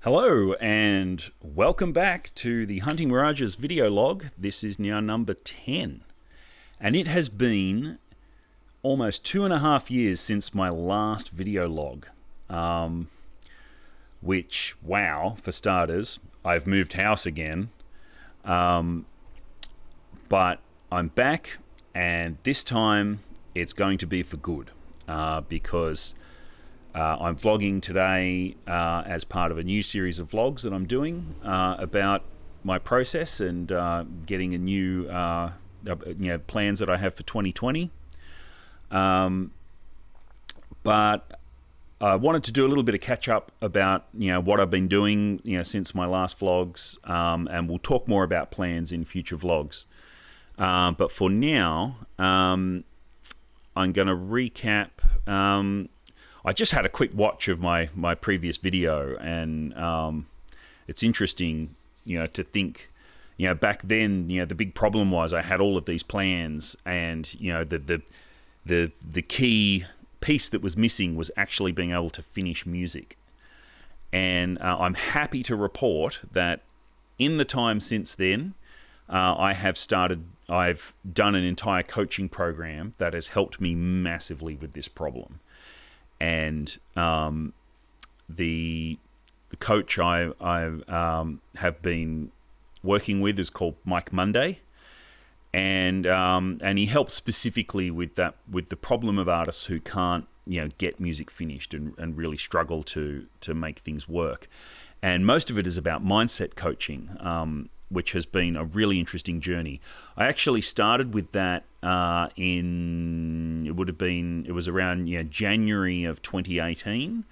Hello and welcome back to the Hunting Mirages video log. This is now number 10, and it has been almost 2.5 years since my last video log, which, wow, for starters. I've moved house again, but I'm back, and this time it's going to be for good, because I'm vlogging today as part of a new series of vlogs that I'm doing about my process and getting a new plans that I have for 2020. But I wanted to do a little bit of catch up about what I've been doing since my last vlogs, and we'll talk more about plans in future vlogs. But for now, I'm going to recap. I just had a quick watch of my previous video, and it's interesting, to think, back then, the big problem was I had all of these plans, and the key piece that was missing was actually being able to finish music. And I'm happy to report that in the time since then, I've done an entire coaching program that has helped me massively with this problem. And the coach I have been working with is called Mike Monday, and he helps specifically with the problem of artists who can't get music finished and really struggle to make things work. And most of it is about mindset coaching, which has been a really interesting journey. I actually started with that it was around January of 2018.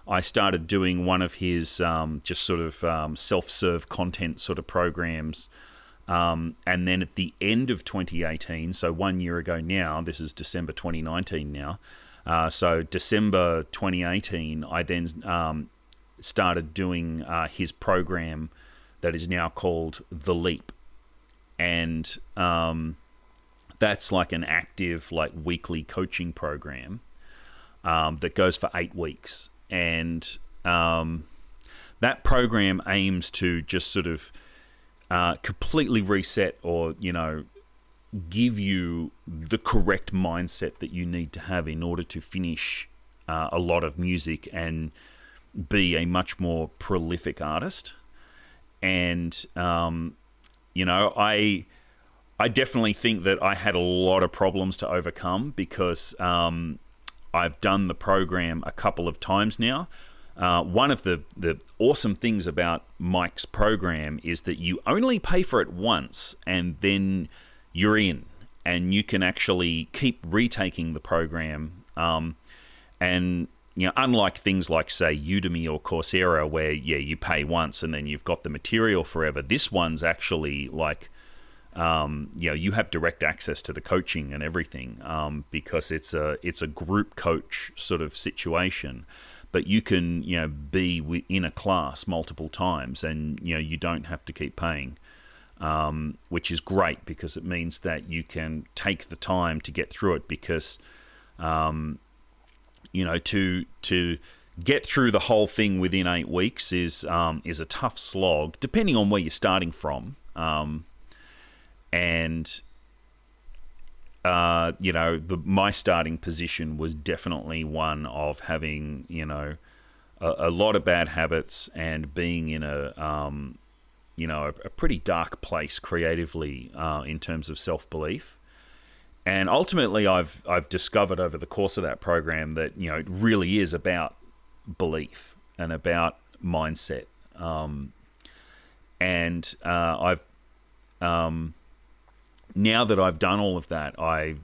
I started doing one of his just sort of self-serve content sort of programs. And then at the end of 2018, so 1 year ago now, this is December 2019 now, so December 2018, I then started doing his program that is now called The Leap. And that's like an active, weekly coaching program that goes for 8 weeks. And that program aims to just sort of completely reset, or give you the correct mindset that you need to have in order to finish a lot of music and be a much more prolific artist. And I definitely think that I had a lot of problems to overcome, because I've done the program a couple of times now. One of the awesome things about Mike's program is that you only pay for it once, and then you're in, and you can actually keep retaking the program. And unlike things like, say, Udemy or Coursera, where you pay once and then you've got the material forever, this one's actually you have direct access to the coaching and everything, because it's a group coach sort of situation. But you can be in a class multiple times, and you don't have to keep paying, which is great, because it means that you can take the time to get through it. Because to get through the whole thing within 8 weeks is a tough slog, depending on where you're starting from. My starting position was definitely one of having a lot of bad habits, and being in a pretty dark place creatively, in terms of self-belief. And ultimately, I've discovered over the course of that program that it really is about belief and about mindset. Now that I've done all of that, I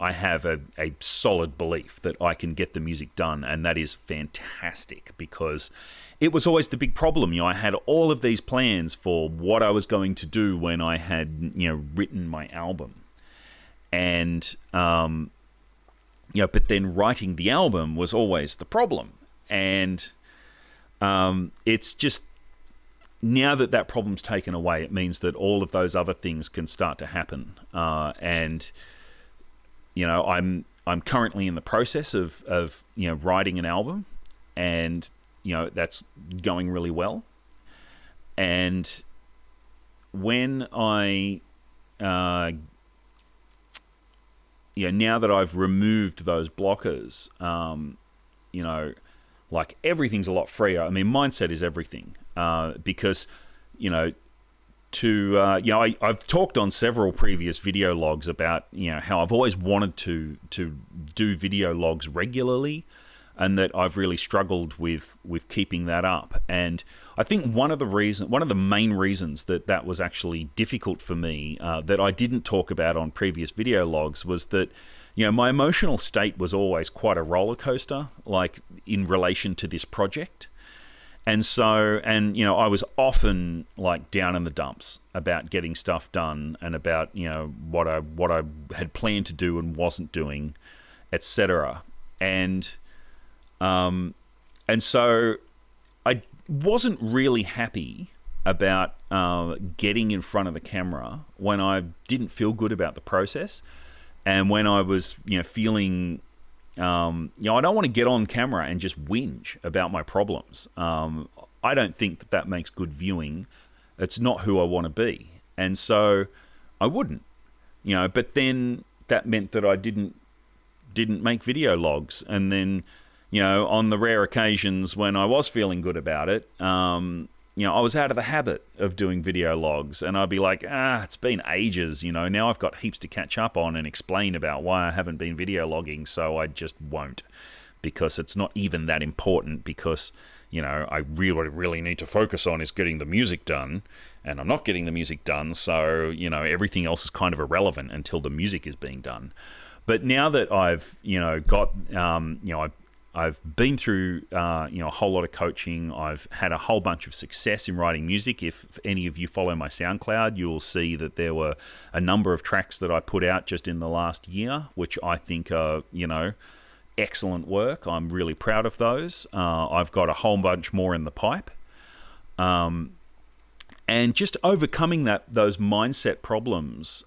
have a solid belief that I can get the music done, and that is fantastic, because it was always the big problem. I had all of these plans for what I was going to do when I had written my album. And but then writing the album was always the problem. And it's just, now that problem's taken away, it means that all of those other things can start to happen. And I'm currently in the process of writing an album, and that's going really well. And when I, now that I've removed those blockers, like everything's a lot freer. I mean, mindset is everything, because, I've talked on several previous video logs about, how I've always wanted to do video logs regularly, and that I've really struggled with keeping that up. And I think one of the main reasons that was actually difficult for me, that I didn't talk about on previous video logs, was that, my emotional state was always quite a roller coaster, like in relation to this project. And so, I was often like down in the dumps about getting stuff done, and about, what I had planned to do and wasn't doing, etc. And so I wasn't really happy about getting in front of the camera when I didn't feel good about the process, and when I was, feeling, I don't want to get on camera and just whinge about my problems. I don't think that makes good viewing. It's not who I want to be, and so I wouldn't, But then that meant that I didn't make video logs, and then, on the rare occasions when I was feeling good about it, I was out of the habit of doing video logs, and I'd be like, it's been ages, now I've got heaps to catch up on and explain about why I haven't been video logging, so I just won't, because it's not even that important, because, I really need to focus on is getting the music done, and I'm not getting the music done, so, everything else is kind of irrelevant until the music is being done. But now that I've, got, I've been through, a whole lot of coaching. I've had a whole bunch of success in writing music. If any of you follow my SoundCloud, you will see that there were a number of tracks that I put out just in the last year, which I think are, excellent work. I'm really proud of those. I've got a whole bunch more in the pipe. And just overcoming those mindset problems,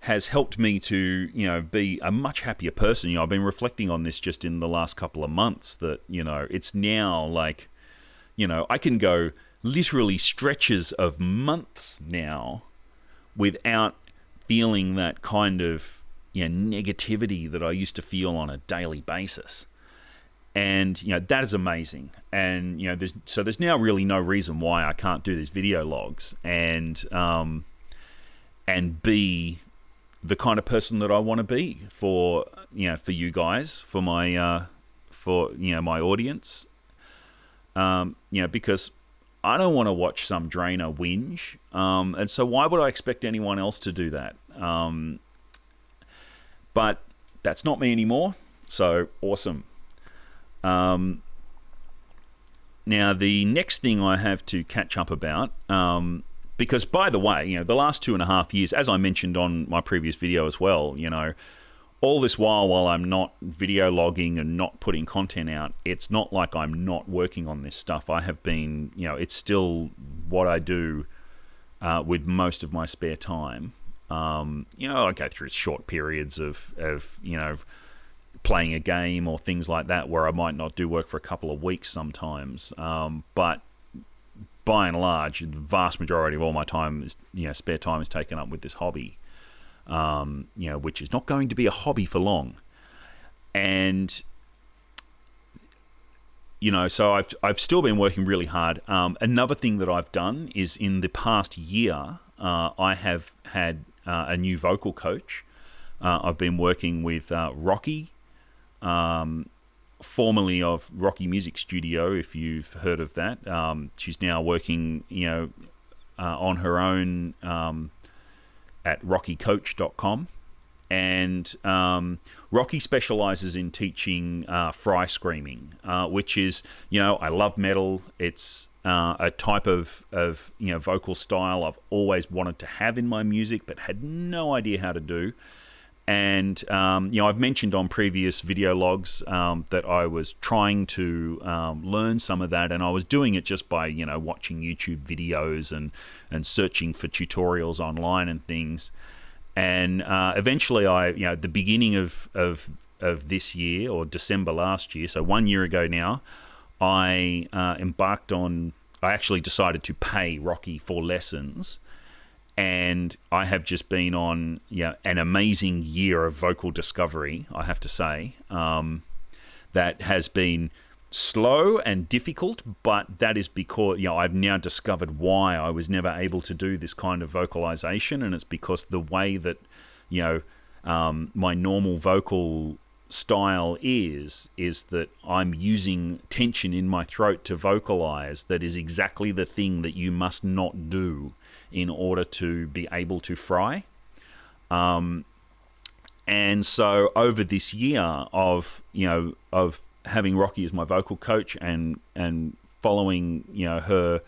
has helped me to, be a much happier person. I've been reflecting on this just in the last couple of months, that, it's now like, I can go literally stretches of months now without feeling that kind of, negativity that I used to feel on a daily basis. And, that is amazing. And, there's now really no reason why I can't do these video logs and be the kind of person that I want to be for you guys, for my my audience, because I don't want to watch some drainer whinge, and so why would I expect anyone else to do that? But that's not me anymore, so awesome. Now the next thing I have to catch up about, because, by the way, the last 2.5 years, as I mentioned on my previous video as well, all this while I'm not video logging and not putting content out, it's not like I'm not working on this stuff. I have been, it's still what I do with most of my spare time. I go through short periods of playing a game or things like that where I might not do work for a couple of weeks sometimes. But by and large, the vast majority of all my time is, spare time is taken up with this hobby, which is not going to be a hobby for long. And, so I've still been working really hard. Another thing that I've done is, in the past year, I have had a new vocal coach. I've been working with Rocky, formerly of Rocky Music Studio, if you've heard of that. She's now working, on her own at rockycoach.com. And Rocky specializes in teaching fry screaming, which is, I love metal. It's a type of vocal style I've always wanted to have in my music, but had no idea how to do. And, I've mentioned on previous video logs that I was trying to learn some of that, and I was doing it just by, watching YouTube videos and searching for tutorials online and things. And eventually at the beginning of this year, or December last year, so 1 year ago now, I I actually decided to pay Rocky for lessons, and I have just been on an amazing year of vocal discovery, I have to say, that has been slow and difficult, but that is because I've now discovered why I was never able to do this kind of vocalization, and it's because the way that my normal vocal style is that I'm using tension in my throat to vocalize. That is exactly the thing that you must not do in order to be able to fry. And so over this year of having Rocky as my vocal coach and following her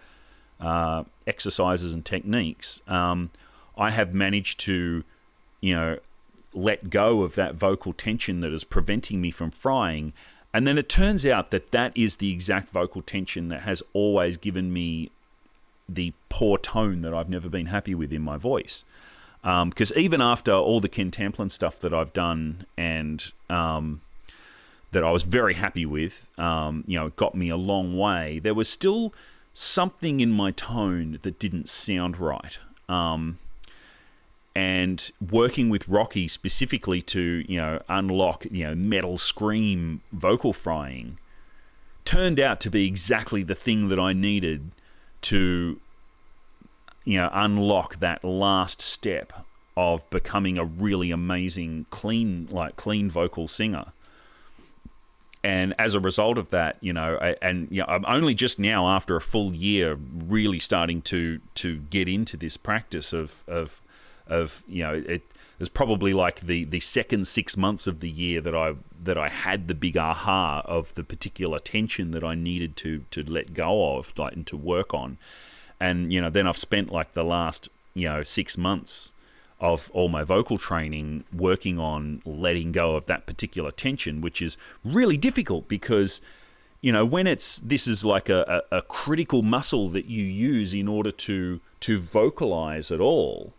exercises and techniques, I have managed to let go of that vocal tension that is preventing me from frying. And then it turns out that that is the exact vocal tension that has always given me the poor tone that I've never been happy with in my voice. Because even after all the Ken Tamplin stuff that I've done and that I was very happy with, it got me a long way, there was still something in my tone that didn't sound right. And working with Rocky specifically to, unlock, metal scream vocal frying turned out to be exactly the thing that I needed to, unlock that last step of becoming a really amazing, clean vocal singer. And as a result of that, I'm only just now, after a full year, really starting to get into this practice of it was probably like the second 6 months of the year that I had the big aha of the particular tension that I needed to let go of, and to work on. And then I've spent like the last 6 months of all my vocal training working on letting go of that particular tension, which is really difficult because when this is like a critical muscle that you use in order to vocalize at all.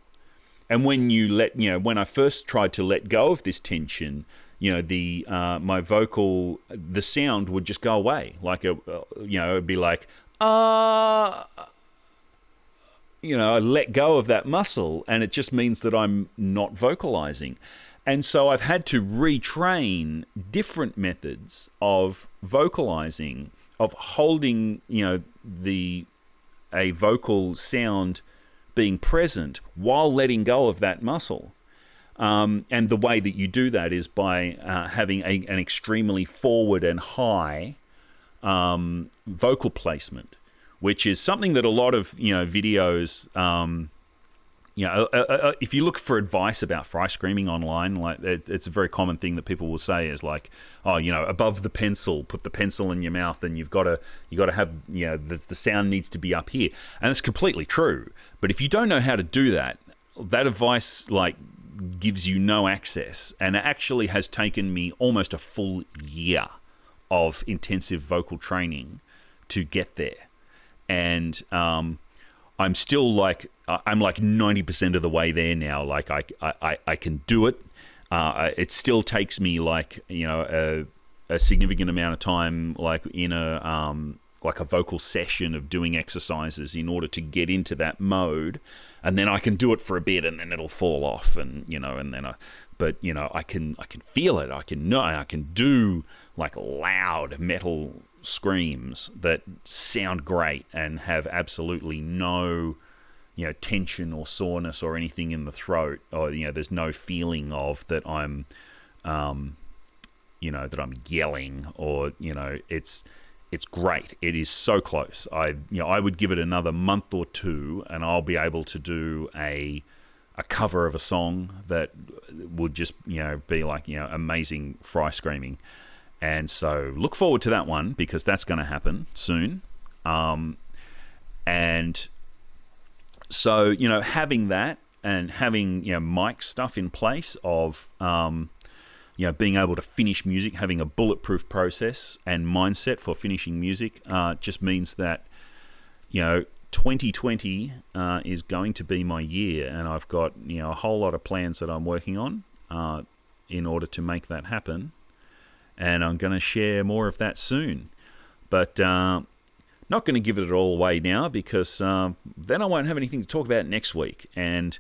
And when when I first tried to let go of this tension, my vocal, the sound would just go away. Like it'd be like, I let go of that muscle, and it just means that I'm not vocalizing. And so I've had to retrain different methods of vocalizing, of holding, a vocal sound being present while letting go of that muscle. And the way that you do that is by having an extremely forward and high vocal placement, which is something that a lot of videos, if you look for advice about fry screaming online, like it's a very common thing that people will say is like, above the pencil, put the pencil in your mouth, and you got to have the sound needs to be up here, and it's completely true. But if you don't know how to do that, that advice gives you no access, and it actually has taken me almost a full year of intensive vocal training to get there. And I'm still I'm like 90% of the way there now. Like I can do it. It still takes me a significant amount of time, like in a vocal session of doing exercises in order to get into that mode, and then I can do it for a bit, and then it'll fall off, and then I can feel it. I can do like loud metal screams that sound great and have absolutely no tension or soreness or anything in the throat, or there's no feeling of that I'm that I'm yelling, or it's great. It is so close. I would give it another month or two, and I'll be able to do a cover of a song that would just be like amazing fry screaming. And so look forward to that one, because that's going to happen soon. And so having that, and having mic stuff in place of being able to finish music, having a bulletproof process and mindset for finishing music, just means that 2020 is going to be my year, and I've got a whole lot of plans that I'm working on in order to make that happen, and I'm going to share more of that soon. But not going to give it all away now, because then I won't have anything to talk about next week. And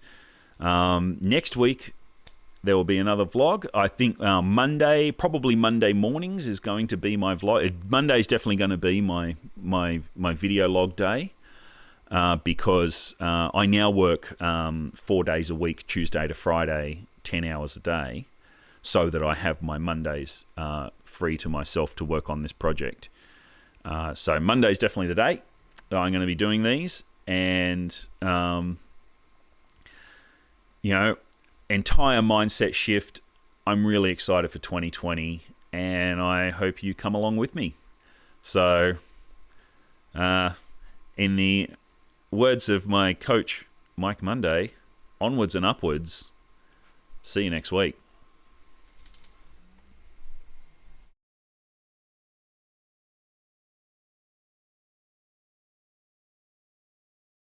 next week there will be another vlog. I think probably Monday mornings is going to be my vlog. Monday's definitely going to be my video log day, because I now work 4 days a week, Tuesday to Friday, 10 hours a day, so that I have my Mondays free to myself to work on this project. So Monday's definitely the day that I'm going to be doing these, and entire mindset shift. I'm really excited for 2020, and I hope you come along with me. So, in the words of my coach, Mike Monday, onwards and upwards. See you next week.